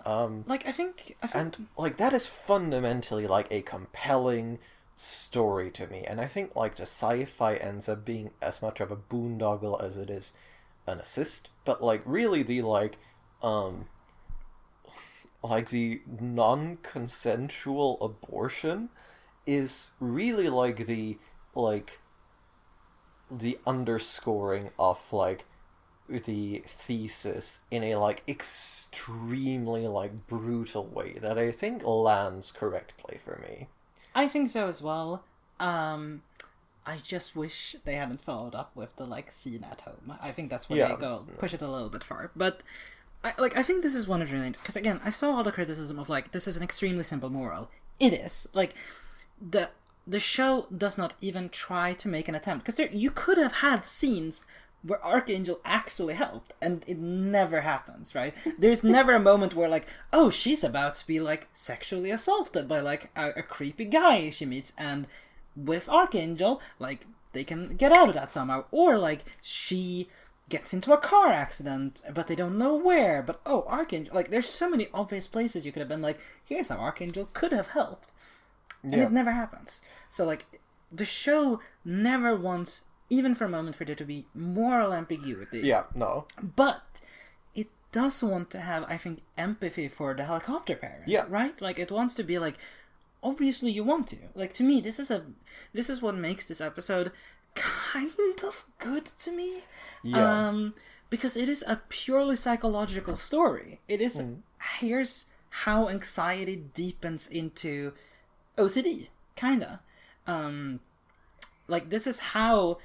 Like, I think... And, like, that is fundamentally, like, a compelling story to me. And I think, like, the sci-fi ends up being as much of a boondoggle as it is an assist. But, like, really the, like, the non-consensual abortion is really, like, the underscoring of, like, the thesis in a, like, extremely, like, brutal way that I think lands correctly for me. I think so as well. I just wish they hadn't followed up with the, like, scene at home. I think that's where they go push it a little bit far. But I think this is one of the... Because, again, I saw all the criticism of, like, this is an extremely simple moral. It is. Like, the show does not even try to make an attempt. Because you could have had scenes where Arkangel actually helped, and it never happens, right? There's never a moment where, like, oh, she's about to be, like, sexually assaulted by, like, a creepy guy she meets, and with Arkangel, like, they can get out of that somehow. Or, like, she gets into a car accident, but they don't know where, but, oh, Arkangel, like, there's so many obvious places you could have been like, here's how Arkangel could have helped. And it never happens. So, like, the show never wants, even for a moment, for there to be moral ambiguity. Yeah, no. But it does want to have, I think, empathy for the helicopter parent. Yeah. Right? Like, it wants to be like, obviously you want to. Like, to me, this is what makes this episode kind of good to me. Yeah. Because it is a purely psychological story. It is, here's how anxiety deepens into OCD, kinda. Like, this is how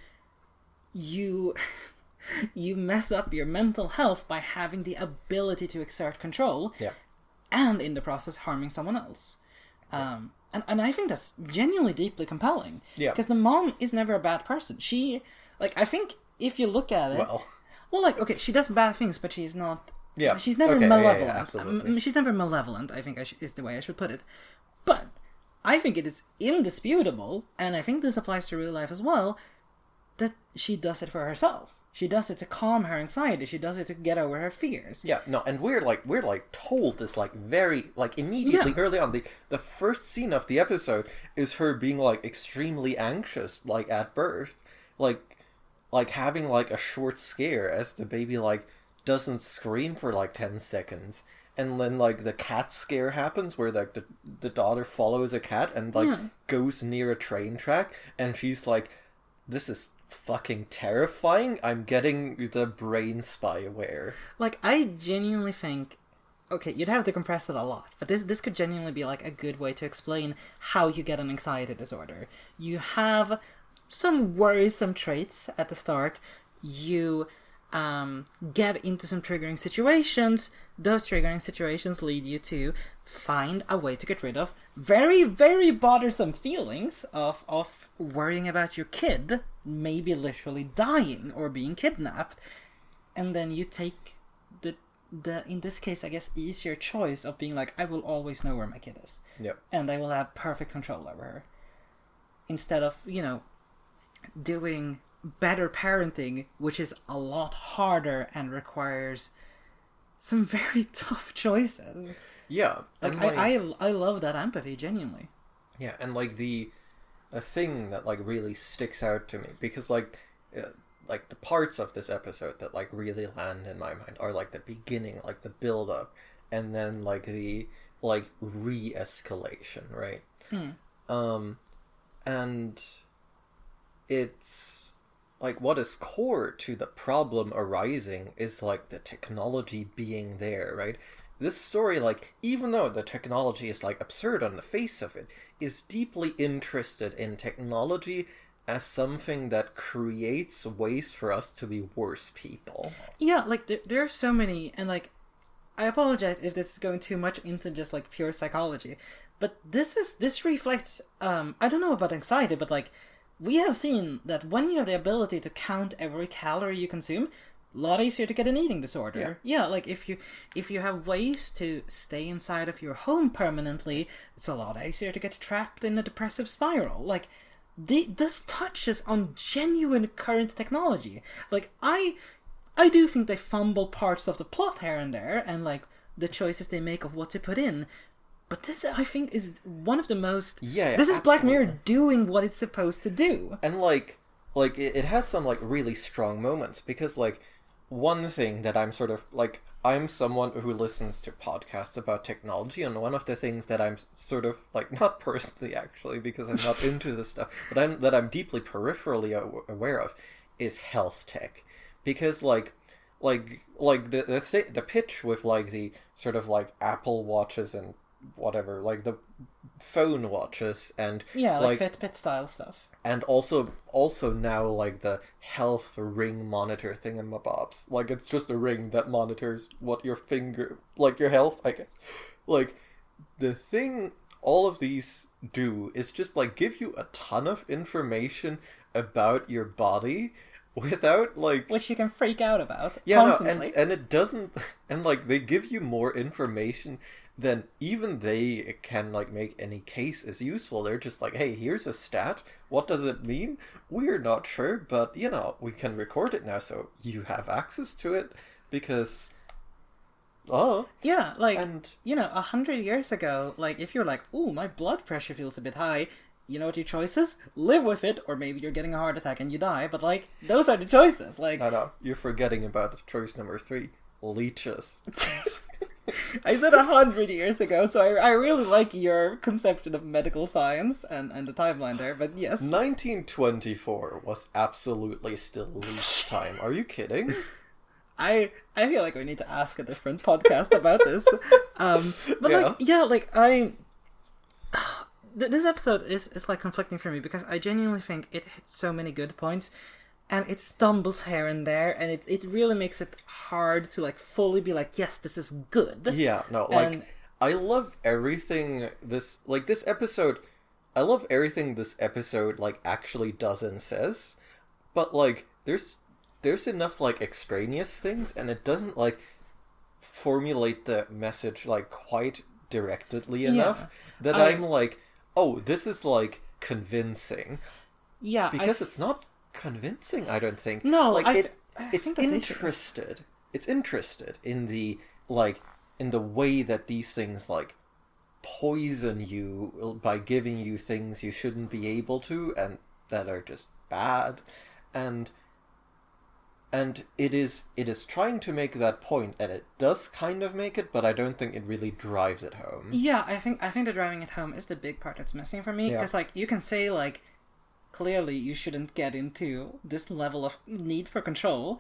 you mess up your mental health by having the ability to exert control, and in the process harming someone else. And I think that's genuinely deeply compelling. Yeah. Because the mom is never a bad person. She, like, I think if you look at it, well, like, okay, she does bad things, but she's not. Yeah. She's never malevolent. Yeah, absolutely. She's never malevolent, I think is the way I should put it. But I think it is indisputable, and I think this applies to real life as well, that she does it for herself. She does it to calm her anxiety. She does it to get over her fears. Yeah, no, and we're told this like very like immediately early on. The first scene of the episode is her being like extremely anxious, like at birth, like having like a short scare as the baby like doesn't scream for like 10 seconds. And then like the cat scare happens where like the daughter follows a cat and like goes near a train track, and she's like, this is fucking terrifying. I'm getting the brain spyware. Like, I genuinely think, okay, you'd have to compress it a lot, but this could genuinely be like a good way to explain how you get an anxiety disorder. You have some worrisome traits at the start. You get into some triggering situations. Those triggering situations lead you to find a way to get rid of very, very bothersome feelings of worrying about your kid maybe literally dying or being kidnapped. And then you take the in this case, I guess, easier choice of being like, I will always know where my kid is. Yep. And I will have perfect control over her. Instead of, doing better parenting, which is a lot harder and requires some very tough choices. Yeah. Like, I love that empathy, genuinely. Yeah, and like a thing that like really sticks out to me, because like the parts of this episode that like really land in my mind are like the beginning, like the build up, and then like the like re-escalation, right? And it's like what is core to the problem arising is like the technology being there, right? This story, like, even though the technology is like absurd on the face of it, is deeply interested in technology as something that creates ways for us to be worse people. Yeah, like there are so many, and like, I apologize if this is going too much into just like pure psychology, but this reflects I don't know about anxiety, but like, we have seen that when you have the ability to count every calorie you consume, a lot easier to get an eating disorder. Yeah, like if you have ways to stay inside of your home permanently, it's a lot easier to get trapped in a depressive spiral. Like, this touches on genuine current technology. Like, I do think they fumble parts of the plot here and there, and like the choices they make of what to put in. But this, I think, is one of the most... Yeah, this is absolutely. Black Mirror doing what it's supposed to do. And like it has some like really strong moments, because like one thing that I'm sort of like, I'm someone who listens to podcasts about technology, and one of the things that I'm sort of like, not personally actually, because I'm not into this stuff, but I'm deeply peripherally aware of, is health tech. Because like the pitch with like the sort of like Apple watches and whatever, like the phone watches and like Fitbit style stuff, and also now like the health ring monitor thingamabobs. Like, it's just a ring that monitors what your finger, like your health, I guess. Like, the thing all of these do is just like give you a ton of information about your body without like, which you can freak out about. Yeah, constantly. no, and it doesn't, and like they give you more information than even they can like make any case as useful. They're just like, hey, here's a stat. What does it mean? We're not sure, but we can record it now, so you have access to it, because yeah, like, and 100 years ago, like, if you're like, ooh, my blood pressure feels a bit high, you know what your choice is? Live with it, or maybe you're getting a heart attack and you die, but like, those are the choices. Like, no, you're forgetting about choice number 3, leeches. I said 100 years ago, so I really like your conception of medical science and the timeline there, but yes. 1924 was absolutely still leech time. Are you kidding? I feel like we need to ask a different podcast about this. This episode is like conflicting for me, because I genuinely think it hits so many good points, and it stumbles here and there, and it really makes it hard to like fully be like, yes, this is good. Yeah, no, like, I love everything this episode like actually does and says, but like there's enough like extraneous things, and it doesn't like formulate the message like quite directly enough that I'm like, oh, this is like convincing. Yeah, because it's not convincing, I don't think. No, like it's interested. It's interested in the way that these things like poison you by giving you things you shouldn't be able to and that are just bad, and it is trying to make that point, and it does kind of make it, but I don't think it really drives it home. Yeah, I think the driving it home is the big part that's missing for me, because like you can say like clearly you shouldn't get into this level of need for control,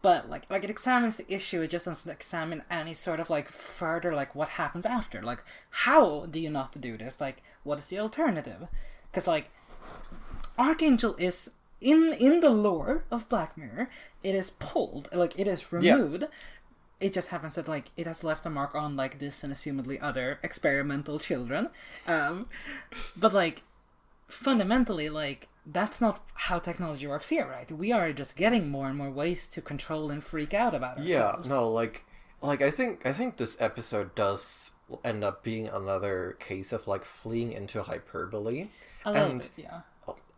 but like it examines the issue, it just doesn't examine any sort of like further like what happens after, like how do you not do this, like what is the alternative, because like Arkangel is in the lore of Black Mirror, it is pulled, like it is removed. Yeah. It just happens that like it has left a mark on like this and assumedly other experimental children, but like fundamentally like that's not how technology works here, right? We are just getting more and more ways to control and freak out about ourselves. Yeah, no, like I think this episode does end up being another case of like fleeing into hyperbole. A little bit, yeah.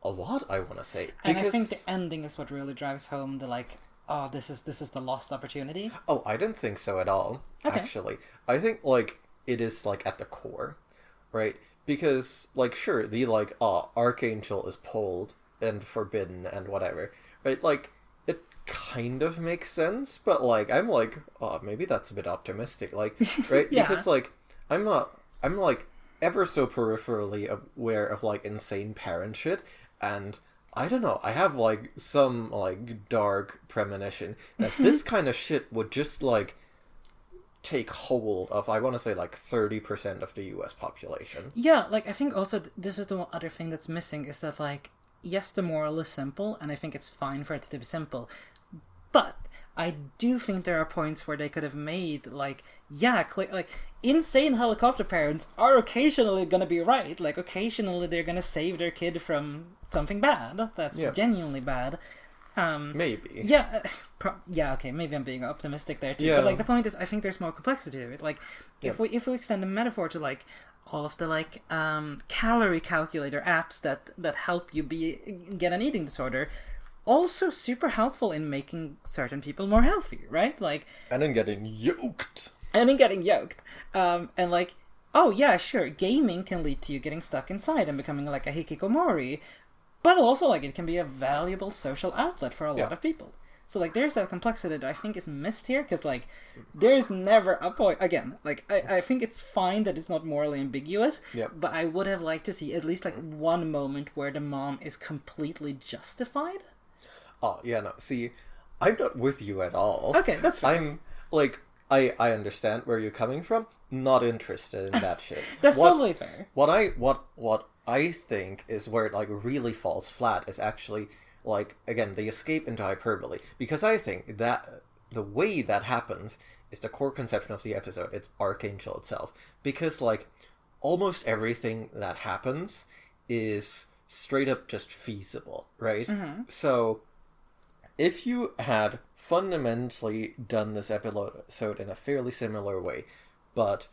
A lot, I want to say. And I think the ending is what really drives home the like, oh, this is the lost opportunity. Oh, I didn't think so at all, actually. I think, like, it is, like, at the core, right? Because, like, sure, the, like, Arkangel is pulled and forbidden and whatever, right? Like, it kind of makes sense, but, like, I'm like, oh, maybe that's a bit optimistic, like, right? Yeah. Because, like, I'm, like, ever so peripherally aware of, like, insane parent shit, and I don't know, I have, like, some, like, dark premonition that this kind of shit would just, like, take hold of, I want to say, like, 30% of the US population. Yeah, like, I think also this is the one other thing that's missing, is that, like, yes, the moral is simple, and I think it's fine for it to be simple, but I do think there are points where they could have made, like, yeah, like, insane helicopter parents are occasionally gonna be right. Like, occasionally they're gonna save their kid from something bad. That's genuinely bad. Maybe. Yeah, okay, maybe I'm being optimistic there too. Yeah. But, like, the point is, I think there's more complexity to it. Like, if we extend the metaphor to, like, all of the, like, calorie calculator apps that help you get an eating disorder, also super helpful in making certain people more healthy, right? Like, and in getting yoked. And like, oh yeah, sure, gaming can lead to you getting stuck inside and becoming like a hikikomori, but also like it can be a valuable social outlet for a lot of people. So like there's that complexity that I think is missed here, because like there's never a point, again, like I think it's fine that it's not morally ambiguous, but I would have liked to see at least like one moment where the mom is completely justified. Oh yeah, no, see, I'm not with you at all. Okay, that's fine. I'm like, I understand where you're coming from. Not interested in that shit. That's totally fair. What I think is where it like really falls flat is actually like, again, the escape into hyperbole, because I think that the way that happens is the core conception of the episode. It's Arkangel itself, because like almost everything that happens is straight up just feasible, right? Mm-hmm. So if you had fundamentally done this episode in a fairly similar way, but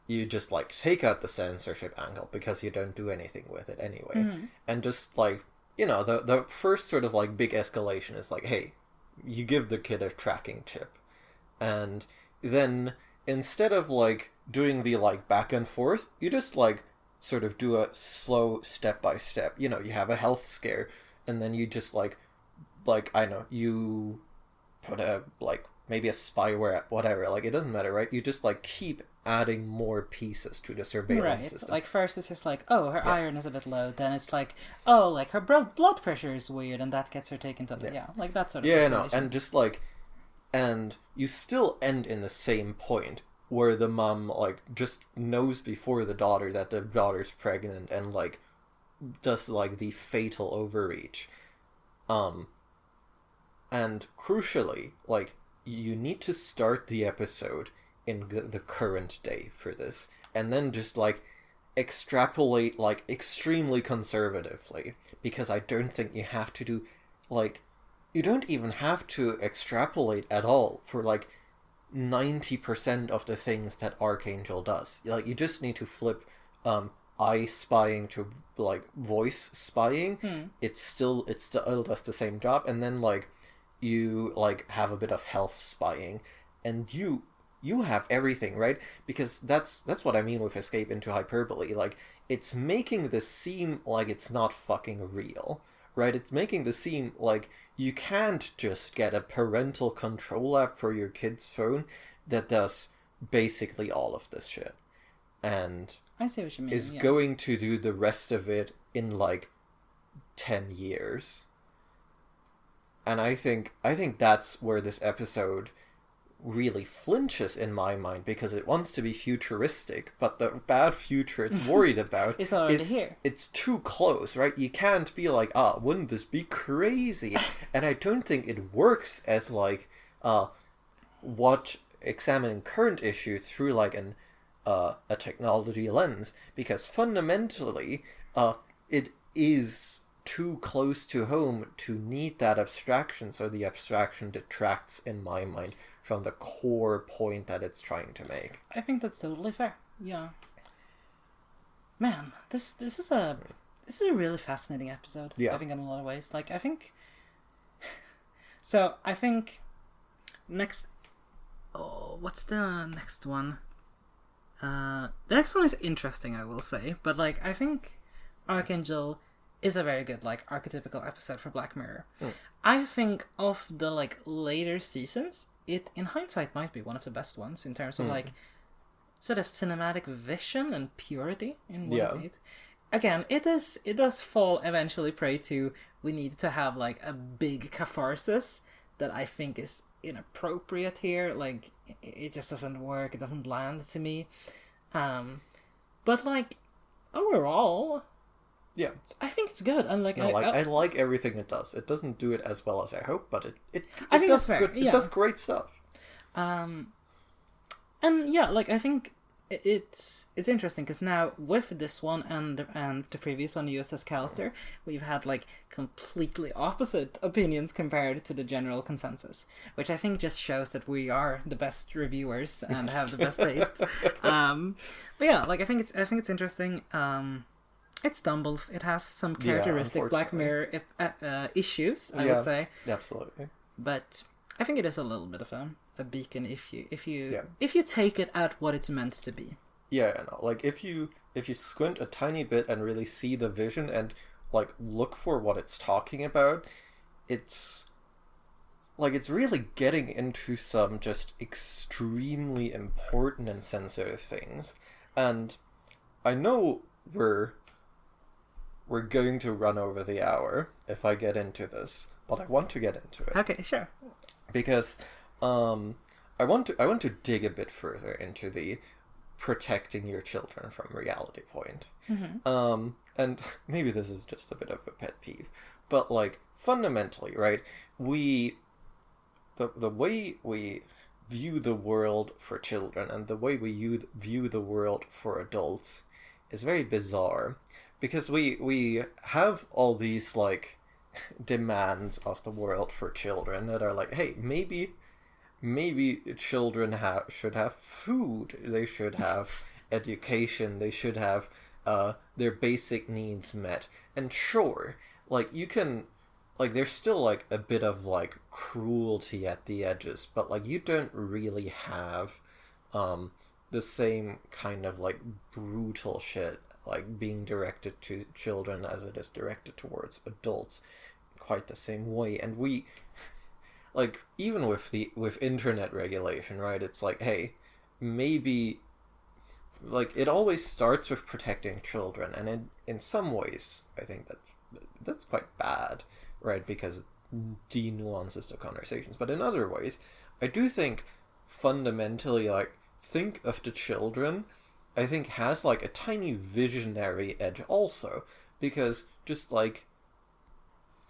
you just, like, take out the censorship angle because you don't do anything with it anyway, and just, like, you know, the first sort of, like, big escalation is, like, hey, you give the kid a tracking chip, and then instead of, like, doing the, like, back and forth, you just, like, sort of do a slow step-by-step. You know, you have a health scare, and then you just, like, I know, you put a, like, maybe a spyware app, whatever, like, it doesn't matter, right? You just, like, keep adding more pieces to the surveillance system. Like, first it's just like, oh, her iron is a bit low, then it's like, oh, like, her blood pressure is weird, and that gets her taken to the, like, that sort of and just, like, and you still end in the same point, where the mom, like, just knows before the daughter that the daughter's pregnant, and, like, does, like, the fatal overreach. And crucially, like, you need to start the episode in the current day for this, and then just, like, extrapolate, like, extremely conservatively, because I don't think you have to do, like, you don't even have to extrapolate at all for, like, 90% of the things that Arkangel does. Like, you just need to flip eye spying to, like, voice spying. It still does the same job, and then, like, you like have a bit of health spying, and you have everything, right? Because that's what I mean with escape into hyperbole. Like, it's making this seem like it's not fucking real, right? It's making this seem like you can't just get a parental control app for your kid's phone that does basically all of this shit. And I see what you mean. Is going to do the rest of it in like 10 years. And I think that's where this episode really flinches in my mind, because it wants to be futuristic, but the bad future it's worried about it's already here. It's too close, right? You can't be like, wouldn't this be crazy? And I don't think it works as like examining current issues through like a technology lens, because fundamentally it is too close to home to need that abstraction, so the abstraction detracts in my mind from the core point that it's trying to make. I think that's totally fair. Yeah. Man, this is a really fascinating episode. Yeah. I think in a lot of ways. Like, I think so I think next what's the next one? The next one is interesting, I will say, but like I think Arkangel is a very good like archetypical episode for Black Mirror. I think of the like later seasons, it in hindsight might be one of the best ones in terms of like sort of cinematic vision and purity in what it did. Again, it does fall eventually prey to we need to have like a big catharsis that I think is inappropriate here. Like it just doesn't work, it doesn't land to me. But like overall, yeah, I think it's good. And like, I like everything it does. It doesn't do it as well as I hope, but it I think does that's fair. good. It does great stuff. And yeah, like I think it's interesting because now with this one and the previous one, USS Callister, we've had like completely opposite opinions compared to the general consensus, which I think just shows that we are the best reviewers and have the best taste. But yeah, like I think it's interesting. It stumbles. It has some characteristic Black Mirror issues, I would say. Absolutely. But I think it is a little bit of a beacon if you take it at what it's meant to be. Yeah, no. Like if you squint a tiny bit and really see the vision and like look for what it's talking about, it's really getting into some just extremely important and sensitive things. And I know we're going to run over the hour if I get into this, but I want to get into it. Okay, sure. Because I want to dig a bit further into the protecting your children from reality point. Mm-hmm. And maybe this is just a bit of a pet peeve, but like fundamentally, right? The way we view the world for children and the way we view the world for adults is very bizarre. Because we have all these, like, demands of the world for children that are like, hey, maybe children should have food, they should have education, they should have their basic needs met. And sure, like, you can, like, there's still, like, a bit of, like, cruelty at the edges, but, like, you don't really have the same kind of, like, brutal shit like being directed to children as it is directed towards adults quite the same way. And we like even with internet regulation, right, it's like, hey, maybe like it always starts with protecting children, and in some ways I think that's quite bad, right, because it de-nuances the conversations. But in other ways I do think fundamentally, like, think of the children, I think has like a tiny visionary edge also, because just like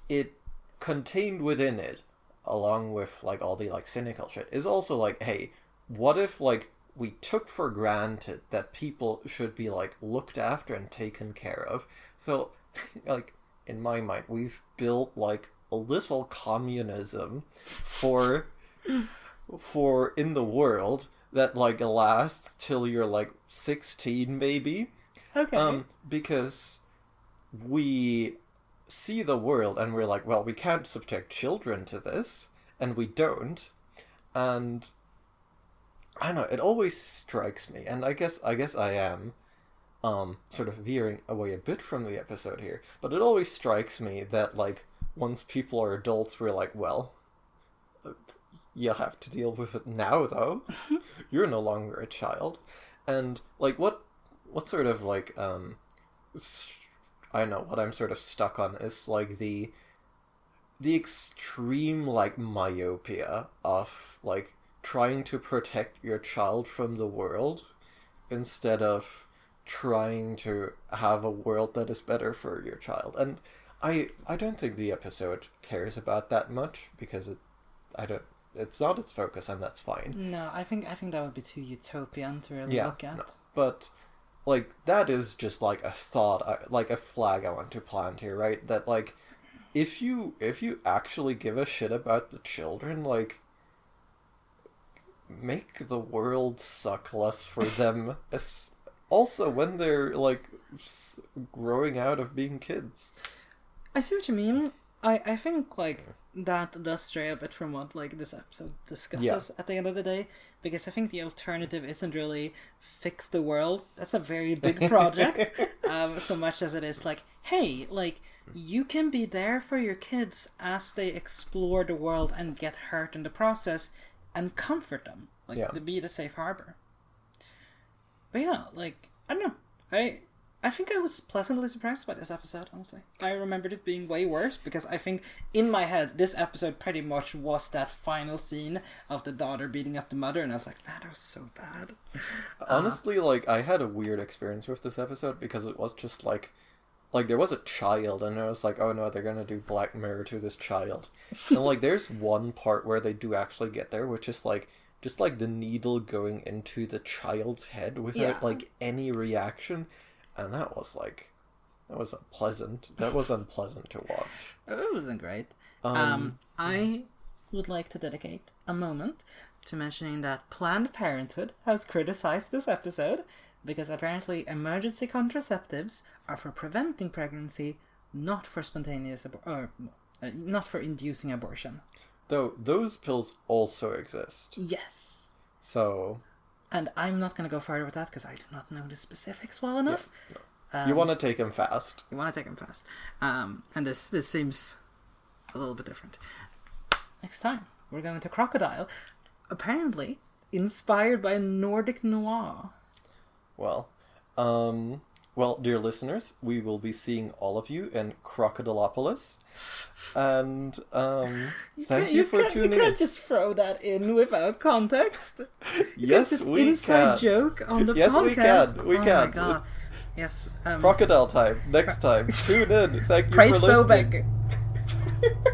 it contained within it, along with like all the like cynical shit, is also like, hey, what if like we took for granted that people should be like looked after and taken care of? So like in my mind we've built like a little communism for in the world that like lasts till you're like 16 maybe. Okay. Because we see the world and we're like, well, we can't subject children to this, and we don't. And I don't know, it always strikes me, and I guess I am sort of veering away a bit from the episode here, but it always strikes me that, like, once people are adults, we're like, well, you'll have to deal with it now, though. You're no longer a child. And, like, what sort of, like, I don't know, what I'm sort of stuck on is, like, the extreme, like, myopia of, like, trying to protect your child from the world instead of trying to have a world that is better for your child. And I don't think the episode cares about that much, because it's not its focus, and that's fine. No, I think that would be too utopian to really look at. No. But, like, that is just, like, a thought, like, a flag I want to plant here, right? That, like, if you actually give a shit about the children, like, make the world suck less for them, also when they're, like, growing out of being kids. I see what you mean. I think, like, that does stray a bit from what, like, this episode discusses at the end of the day, because I think the alternative isn't really fix the world. That's a very big project, so much as it is like, hey, like, you can be there for your kids as they explore the world and get hurt in the process, and comfort them, like, to be the safe harbor. But yeah, like, I don't know, I think I was pleasantly surprised by this episode, honestly. I remembered it being way worse, because I think, in my head, this episode pretty much was that final scene of the daughter beating up the mother, and I was like, man, that was so bad. Honestly, like, I had a weird experience with this episode, because it was just like, there was a child, and I was like, oh no, they're gonna do Black Mirror to this child. And, like, there's one part where they do actually get there, which is, like, just, like, the needle going into the child's head without, like, any reaction. And that was unpleasant to watch. It wasn't great. I would like to dedicate a moment to mentioning that Planned Parenthood has criticized this episode, because apparently emergency contraceptives are for preventing pregnancy, not for spontaneous not for inducing abortion. Though those pills also exist. Yes. So. And I'm not going to go further with that, because I do not know the specifics well enough. Yeah, no. You want to take them fast. And this seems a little bit different. Next time, we're going to Crocodile. Apparently, inspired by Nordic noir. Well, dear listeners, we will be seeing all of you in Crocodilopolis. And thank you for tuning in. You can't just throw that in without context. Yes, we can. Inside joke on the podcast. Yes, we can. Oh my god. Yes. Crocodile time. Next time. Tune in. Thank you Praise for listening. Sobek.